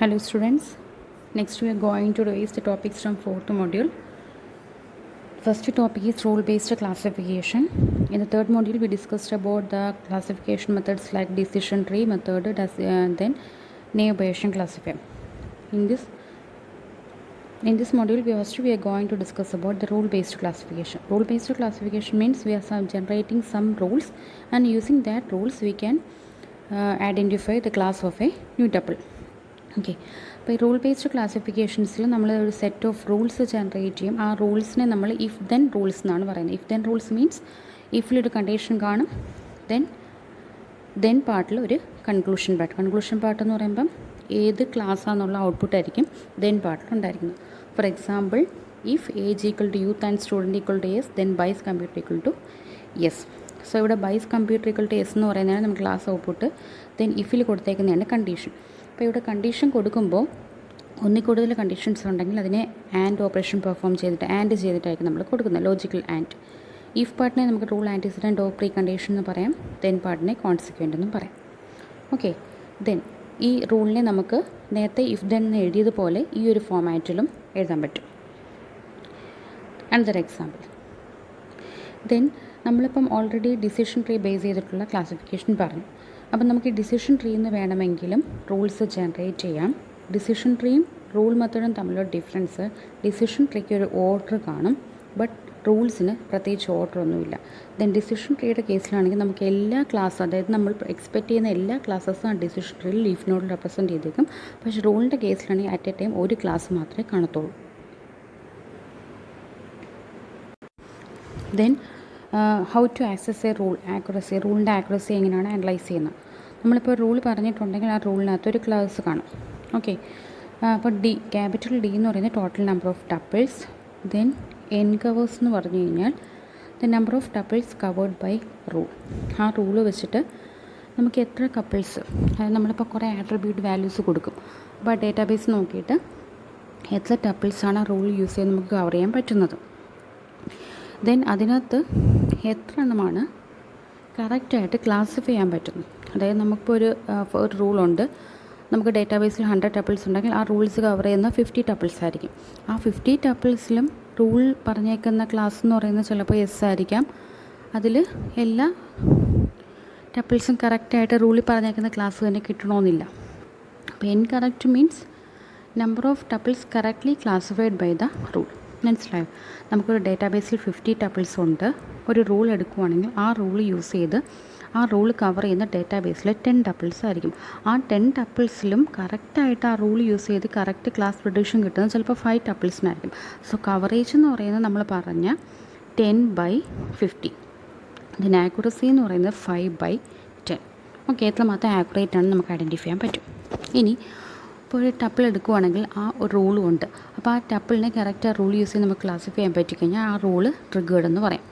Hello students, next we are going to revise the topics from 4th module. First topic is role-based classification. In the third module we discussed about the classification methods like decision tree method, then naive Bayesian classifier. In this module we are going to discuss about the role-based classification. Role-based classification means we are generating some rules, and using that rules we can identify the class of a new tuple. Okay, അപ്പോൾ ഈ rule based ക്ലാസിഫിക്കേഷൻസിൽ നമ്മൾ ഒരു set of rules generate ചെയ്യും. ആ റൂൾസിനെ നമ്മൾ if then rules എന്നാണ് പറയുന്നത്. If then rules means ഇഫിലൊരു കണ്ടീഷൻ കാണും, ദെൻ പാർട്ടിൽ ഒരു കൺക്ലൂഷൻ പാർട്ട് എന്ന് പറയുമ്പം ഏത് ക്ലാസ്സാണെന്നുള്ള ഔട്ട്പുട്ട് ആയിരിക്കും ദെൻ പാർട്ടിൽ ഉണ്ടായിരിക്കുന്നത്. For example, if age equal to youth and student equal to yes, then buys computer equal to yes. So ഇവിടെ buys computer equal to yes എന്ന് പറയുന്നതാണ് നമുക്ക് ക്ലാസ് ഔട്ട്പുട്ട്. ദെൻ ഇഫിൽ കൊടുത്തേക്കുന്നതാണ് കണ്ടീഷൻ. അപ്പോൾ ഇവിടെ കണ്ടീഷൻ കൊടുക്കുമ്പോൾ ഒന്നിൽ കൂടുതൽ കണ്ടീഷൻസ് ഉണ്ടെങ്കിൽ അതിനെ ആൻഡ് ഓപ്പറേഷൻ പെർഫോം ചെയ്തിട്ടായിരിക്കും നമ്മൾ കൊടുക്കുന്നത്, ലോജിക്കൽ ആൻഡ്. ഇഫ് പാർട്ടിനെ നമുക്ക് rule antecedent or pre condition എന്ന് പറയാം, ദെൻ പാർട്ടിനെ കോൺസിക്വൻ്റ് എന്നും പറയാം. ഓക്കെ, ദെൻ ഈ റൂളിനെ നമുക്ക് നേരത്തെ ഇഫ് ദെൻ എന്ന് എഴുതിയതുപോലെ ഈ ഒരു ഫോമാറ്റിലും എഴുതാൻ പറ്റും. അനദർ എക്സാമ്പിൾ, ദെൻ നമ്മളിപ്പം ഓൾറെഡി ഡിസിഷൻ ട്രീ ബേസ് ചെയ്തിട്ടുള്ള ക്ലാസിഫിക്കേഷൻ പറഞ്ഞു. അപ്പം നമുക്ക് ഈ ഡിസിഷൻ ട്രീയിൽ നിന്ന് വേണമെങ്കിലും റൂൾസ് ജനറേറ്റ് ചെയ്യാം. ഡിസിഷൻ ട്രീയും റൂൾ മെത്തേഡും തമ്മിലുള്ള ഡിഫറൻസ്, ഡിസിഷൻ ട്രീക്ക് ഒരു ഓർഡർ കാണും, ബട്ട് റൂൾസിന് പ്രത്യേകിച്ച് ഓർഡറൊന്നുമില്ല. ദെൻ ഡിസിഷൻ ട്രീയുടെ കേസിലാണെങ്കിൽ നമുക്ക് എല്ലാ ക്ലാസ്സും, അതായത് നമ്മൾ എക്സ്പെക്റ്റ് ചെയ്യുന്ന എല്ലാ ക്ലാസ്സസും ആ ഡിസിഷൻ ട്രീയിൽ ലീഫ് നോഡിൽ റെപ്രസെൻറ്റ് ചെയ്തേക്കും. പക്ഷേ റൂളിൻ്റെ കേസിലാണെങ്കിൽ അറ്റ് എ ടൈം ഒരു ക്ലാസ് മാത്രമേ കാണത്തുള്ളൂ. Then how to access a rule accuracy, റൂളിൻ്റെ ആക്യുറസി എങ്ങനെയാണ് അനലൈസ് ചെയ്യുന്നത്. നമ്മളിപ്പോൾ റൂൾ പറഞ്ഞിട്ടുണ്ടെങ്കിൽ ആ റൂളിനകത്ത് ഒരു ക്ലാസ് കാണും. ഓക്കെ, അപ്പോൾ ക്യാപിറ്റൽ ഡി എന്ന് പറയുന്നത് total number of tuples. Then N covers എന്ന് പറഞ്ഞു കഴിഞ്ഞാൽ the number of tuples covered by rule. ആ റൂള് വെച്ചിട്ട് നമുക്ക് എത്ര കപ്പിൾസ്, അതായത് നമ്മളിപ്പോൾ കുറേ ആട്രിബ്യൂട്ട് വാല്യൂസ് കൊടുക്കും. അപ്പോൾ ആ ഡേറ്റാബേസ് നോക്കിയിട്ട് എത്ര ടപ്പിൾസാണ് ആ റൂൾ യൂസ് ചെയ്ത് നമുക്ക് കവർ ചെയ്യാൻ പറ്റുന്നത്. ദെൻ അതിനകത്ത് എത്ര എണ്ണമാണ് കറക്റ്റായിട്ട് ക്ലാസിഫൈ ചെയ്യാൻ പറ്റുന്നു. അതായത് നമുക്കിപ്പോൾ ഒരു റൂളുണ്ട്, നമുക്ക് ഡേറ്റാബേസിൽ 100 ടപ്പിൾസ് ഉണ്ടെങ്കിൽ ആ റൂൾസ് കവർ ചെയ്യുന്ന 50 ടപ്പിൾസ് ആയിരിക്കും. ആ 50 ടപ്പിൾസിലും റൂൾ പറഞ്ഞേക്കുന്ന ക്ലാസ് എന്ന് പറയുന്നത് ചിലപ്പോൾ എസ് ആയിരിക്കാം. അതിൽ എല്ലാ ടപ്പിൾസും കറക്റ്റായിട്ട് റൂളിൽ പറഞ്ഞേക്കുന്ന ക്ലാസ് തന്നെ കിട്ടണമെന്നില്ല. അപ്പോൾ incorrect means number of tuples correctly classified by the rule. മനസ്സിലായോ? നമുക്കൊരു ഡേറ്റാബേസിൽ 50 ടപ്പിൾസ് ഉണ്ട്. ഒരു റൂൾ എടുക്കുവാണെങ്കിൽ ആ റൂൾ യൂസ് ചെയ്ത് ആ റൂൾ കവർ ചെയ്യുന്ന ഡേറ്റാബേസിൽ 10 ടപ്പിൾസ് ആയിരിക്കും. ആ 10 ടപ്പിൾസിലും കറക്റ്റായിട്ട് ആ റൂൾ യൂസ് ചെയ്ത് കറക്റ്റ് ക്ലാസ് പ്രൊഡിക്ഷൻ കിട്ടുന്നത് ചിലപ്പോൾ 5 ടപ്പിൾസിനായിരിക്കും. സോ കവറേജ് എന്ന് പറയുന്നത് നമ്മൾ പറഞ്ഞ 10/50. ഇതിന് ആക്യുറസി എന്ന് പറയുന്നത് 5/10. ഓക്കെ, എത്രമാത്രം ആക്യുറേറ്റ് ആണെന്ന് നമുക്ക് ഐഡൻറ്റിഫൈ ചെയ്യാൻ പറ്റും. ഇനി ഇപ്പോൾ ഒരു ടപ്പിൾ എടുക്കുവാണെങ്കിൽ ആ ഒരു റൂളും ഉണ്ട്. അപ്പോൾ ആ ടപ്പിളിനെ കറക്റ്റ് ആ റൂൾ യൂസ് ചെയ്ത് നമുക്ക് ക്ലാസിഫൈ ചെയ്യാൻ പറ്റിക്കഴിഞ്ഞാൽ ആ റൂള് ട്രിഗേർഡ് എന്ന് പറയാം.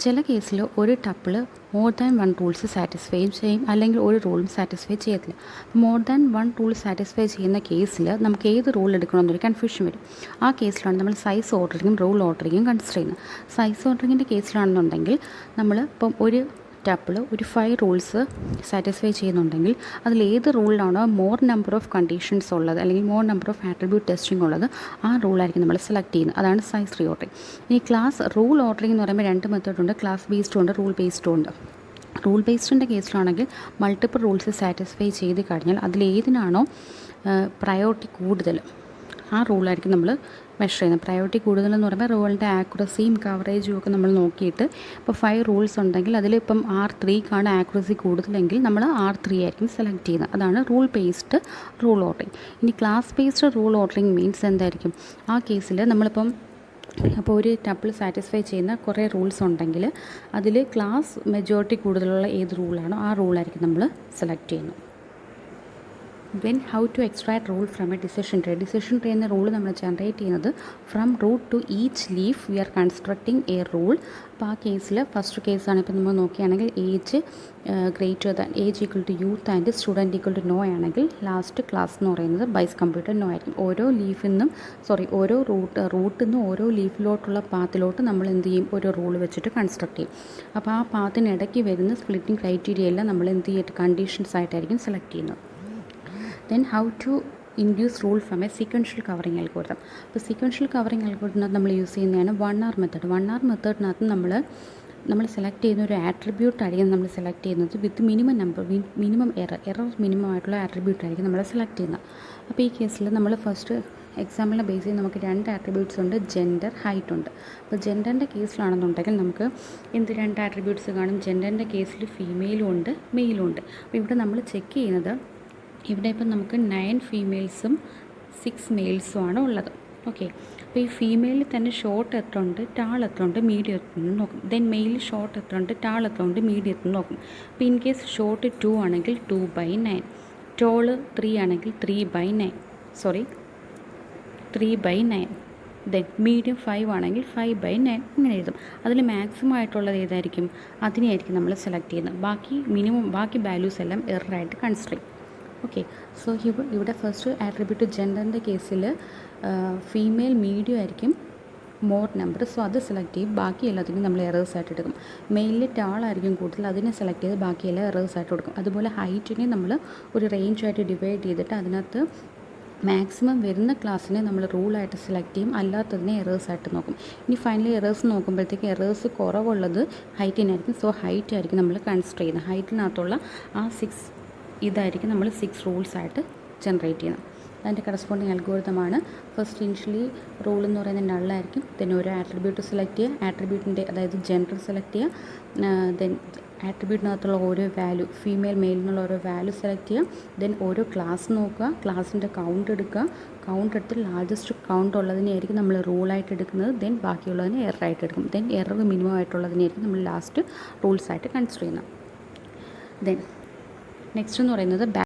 ചില കേസിൽ ഒരു tuple more than 1 rules satisfy ചെയ്യും, അല്ലെങ്കിൽ ഒരു റൂളും സാറ്റിസ്ഫൈ ചെയ്യത്തില്ല. മോർ ദാൻ 1 റൂൾ സാറ്റിസ്ഫൈ ചെയ്യുന്ന കേസിൽ നമുക്ക് ഏത് റൂൾ എടുക്കണമെന്നൊരു കൺഫ്യൂഷൻ വരും. ആ കേസിലാണ് നമ്മൾ സൈസ് ഓർഡറിങ്ങും റൂൾ ഓർഡറിങ്ങും കൺസിഡർ ചെയ്യുന്നത്. സൈസ് ഓർഡറിങ്ങിൻ്റെ കേസിലാണെന്നുണ്ടെങ്കിൽ നമ്മൾ ഇപ്പം ഒരു ടപ്പിൾ ഒരു 5 റൂൾസ് സാറ്റിസ്ഫൈ ചെയ്യുന്നുണ്ടെങ്കിൽ അതിലേത് റൂളിലാണോ മോർ നമ്പർ ഓഫ് കണ്ടീഷൻസ് ഉള്ളത്, അല്ലെങ്കിൽ more number of attribute testing ഉള്ളത്, ആ റൂളായിരിക്കും നമ്മൾ സെലക്ട് ചെയ്യുന്നത്. അതാണ് സൈസ് റീ ഓർഡറിങ്. ഈ ക്ലാസ് റൂൾ ഓർഡറിങ് എന്ന് പറയുമ്പോൾ 2 മെത്തേഡുണ്ട്, ക്ലാസ് ബേസ്ഡും ഉണ്ട്, റൂൾ ബേസ്ഡും ഉണ്ട്. റൂൾ ബേസ്ഡിൻ്റെ കേസിലാണെങ്കിൽ മൾട്ടിപ്പിൾ റൂൾസ് സാറ്റിസ്ഫൈ ചെയ്ത് കഴിഞ്ഞാൽ അതിലേതിനാണോ പ്രയോറിറ്റി കൂടുതൽ ആ റൂളായിരിക്കും നമ്മൾ മെഷർ ചെയ്യുന്നത്. പ്രയോറിറ്റി കൂടുതലെന്ന് പറയുമ്പോൾ റൂളിൻ്റെ ആക്യുറസിയും കവറേജും ഒക്കെ നമ്മൾ നോക്കിയിട്ട്, ഇപ്പോൾ 5 റൂൾസ് ഉണ്ടെങ്കിൽ അതിലിപ്പം R3ക്കാണ് ആക്യുറസി കൂടുതലെങ്കിൽ നമ്മൾ R3 ആയിരിക്കും സെലക്ട് ചെയ്യുന്നത്. അതാണ് റൂൾ ബേസ്ഡ് റൂൾ ഓർഡറിങ്. ഇനി class based rule ordering means എന്തായിരിക്കും? ആ കേസിൽ നമ്മളിപ്പം അപ്പോൾ ഒരു ടപ്പിൾ സാറ്റിസ്ഫൈ ചെയ്യുന്ന കുറേ റൂൾസ് ഉണ്ടെങ്കിൽ അതിൽ ക്ലാസ് മെജോറിറ്റി കൂടുതലുള്ള ഏത് റൂളാണോ ആ റൂളായിരിക്കും നമ്മൾ സെലക്ട് ചെയ്യുന്നത്. Then how to extract rule from a decision tree. Decision tree എന്ന റൂൾ നമ്മൾ ജനറേറ്റ് ചെയ്യുന്നത് from root to each leaf we are constructing a rule. അപ്പോൾ ആ കേസിൽ ഫസ്റ്റ് കേസാണ് ഇപ്പോൾ നമ്മൾ നോക്കുകയാണെങ്കിൽ age age equal to youth and student equal to no ആണെങ്കിൽ ലാസ്റ്റ് ക്ലാസ് എന്ന് പറയുന്നത് ബൈസ് കമ്പ്യൂട്ടർ നോ ആയിരിക്കും. ഓരോ റൂട്ടിൽ നിന്നും ഓരോ ലീഫിലോട്ടുള്ള പാത്തിലോട്ട് നമ്മൾ എന്ത് ചെയ്യും, ഒരു റൂൾ വെച്ചിട്ട് കൺസ്ട്രക്ട് ചെയ്യും. അപ്പോൾ ആ പാത്തിനിടയ്ക്ക് വരുന്ന സ്പ്ലിറ്റിംഗ് ക്രൈറ്റീരിയ എല്ലാം നമ്മൾ എന്ത് ചെയ്തിട്ട് കണ്ടീഷൻസ് ആയിട്ടായിരിക്കും സെലക്ട് ചെയ്യുന്നത്. Then how to induce rule from a sequential covering algorithm. അപ്പോൾ സീക്വൻഷ്യൽ കവറിങ് അൽഗോരിതം നമ്മൾ യൂസ് ചെയ്യുന്നതാണ് 1R മെത്തേഡ്. 1R മെത്തേഡിനകത്ത് നമ്മൾ സെലക്ട് ചെയ്യുന്ന ഒരു ആട്രിബ്യൂട്ട് ആയിരിക്കും നമ്മൾ സെലക്ട് ചെയ്യുന്നത് with minimum number, minimum error minimum ആയിട്ടുള്ള ആട്രിബ്യൂട്ട് ആയിരിക്കും നമ്മൾ സെലക്ട് ചെയ്യുന്നത്. അപ്പോൾ ഈ കേസിൽ നമ്മൾ ഫസ്റ്റ് എക്സാമ്പിളിനെ ബേസ് ചെയ്ത് നമുക്ക് 2 ആട്രിബ്യൂട്ട്സ് ഉണ്ട്, ജെൻഡർ, ഹൈറ്റ് ഉണ്ട്. അപ്പോൾ ജെൻഡറിൻ്റെ കേസിലാണെന്നുണ്ടെങ്കിൽ നമുക്ക് 2 ആട്രിബ്യൂട്ട്സ് കാണും. ജെൻഡറിൻ്റെ കേസിൽ ഫീമെയിലും ഉണ്ട്, മെയിലും ഉണ്ട്. അപ്പോൾ ഇവിടെ നമ്മൾ ചെക്ക് ചെയ്യുന്നത്, ഇവിടെ ഇപ്പം നമുക്ക് 9 ഫീമെയിൽസും 6 മെയിൽസും ആണ് ഉള്ളത്. ഓക്കെ, അപ്പോൾ ഈ ഫീമെയിലിൽ തന്നെ ഷോർട്ട് എത്ര ഉണ്ട്, ടാൾ എത്ര ഉണ്ട്, മീഡിയം എത്ര ഉണ്ട് നോക്കും. ദെൻ മെയിൽ ഷോർട്ട് എത്ര ഉണ്ട്, ടാൾ എത്ര ഉണ്ട്, മീഡിയം എത്ര നോക്കും. അപ്പോൾ ഇൻ കേസ് ഷോർട്ട് 2 ആണെങ്കിൽ 2/9, ടോള് 3 ആണെങ്കിൽ 3/9, ദെൻ മീഡിയം 5 ആണെങ്കിൽ 5/9, അങ്ങനെ എഴുതും. അതിൽ മാക്സിമം ആയിട്ടുള്ളത് ഏതായിരിക്കും, അതിനെയായിരിക്കും നമ്മൾ സെലക്ട് ചെയ്യുന്നത്. ബാക്കി വാല്യൂസ് എല്ലാം എററായിട്ട് കൺസിഡർ ചെയ്യും. ഓക്കെ, സോ ഇവിടെ ഫസ്റ്റ് ആട്രിബ്യൂട്ട് ജെൻഡറിൻ്റെ കേസിൽ ഫീമെയിൽ മീഡിയം ആയിരിക്കും മോർ നമ്പർ, സോ അത് സെലക്ട് ചെയ്യും. ബാക്കി എല്ലാത്തിനും നമ്മൾ എറേഴ്സ് ആയിട്ട് എടുക്കും. മെയിലിൽ ടാളായിരിക്കും കൂടുതൽ, അതിനെ സെലക്ട് ചെയ്ത് ബാക്കിയെല്ലാം എറേഴ്സ് ആയിട്ട് കൊടുക്കും. അതുപോലെ ഹൈറ്റിനെ നമ്മൾ ഒരു റേഞ്ചായിട്ട് ഡിവൈഡ് ചെയ്തിട്ട് അതിനകത്ത് മാക്സിമം വരുന്ന ക്ലാസ്സിനെ നമ്മൾ റൂളായിട്ട് സെലക്ട് ചെയ്യും, അല്ലാത്തതിനെ എറേഴ്സ് ആയിട്ട് നോക്കും. ഇനി ഫൈനലി എറേഴ്സ് നോക്കുമ്പോഴത്തേക്ക് എറേഴ്സ് കുറവുള്ളത് ഹൈറ്റിനായിരിക്കും, സോ ഹൈറ്റ് ആയിരിക്കും നമ്മൾ കൺസിഡർ ചെയ്യുന്നത്. ഹൈറ്റിനകത്തുള്ള ആ 6 ഇതായിരിക്കും നമ്മൾ 6 റൂൾസ് ആയിട്ട് ജനറേറ്റ് ചെയ്യുന്നത്. അതിൻ്റെ കറസ്പോണ്ടിങ് അൽഗോരിതമാണ്. ഫസ്റ്റ് ഇനിഷ്യലി റൂൾ എന്ന് പറയുന്നത് നള്ളായിരിക്കും. ദെൻ ഓരോ ആട്രിബ്യൂട്ട് സെലക്ട് ചെയ്യുക, ആട്രിബ്യൂട്ടിൻ്റെ അതായത് ജെൻഡർ സെലക്ട് ചെയ്യുക, ദെൻ ആട്രിബ്യൂട്ടിനകത്തുള്ള ഓരോ വാല്യൂ, ഫീമെയിൽ മെയിൽ എന്നുള്ള ഓരോ വാല്യൂ സെലക്ട് ചെയ്യുക, ദെൻ ഓരോ ക്ലാസ് നോക്കുക, ക്ലാസ്സിൻ്റെ കൗണ്ട് എടുക്കുക, കൗണ്ട് എടുത്ത് ലാർജസ്റ്റ് കൗണ്ട് ഉള്ളതിനെയായിരിക്കും നമ്മൾ റൂളായിട്ട് എടുക്കുന്നത്, ദെൻ ബാക്കിയുള്ളതിനെ എററായിട്ട് എടുക്കും. ദെൻ എറർ മിനിമം ആയിട്ടുള്ളതിനെയായിരിക്കും നമ്മൾ ലാസ്റ്റ് റൂൾസായിട്ട് കൺസിഡർ ചെയ്യുന്നത്. ദെൻ നെക്സ്റ്റ് എന്ന് പറയുന്നത്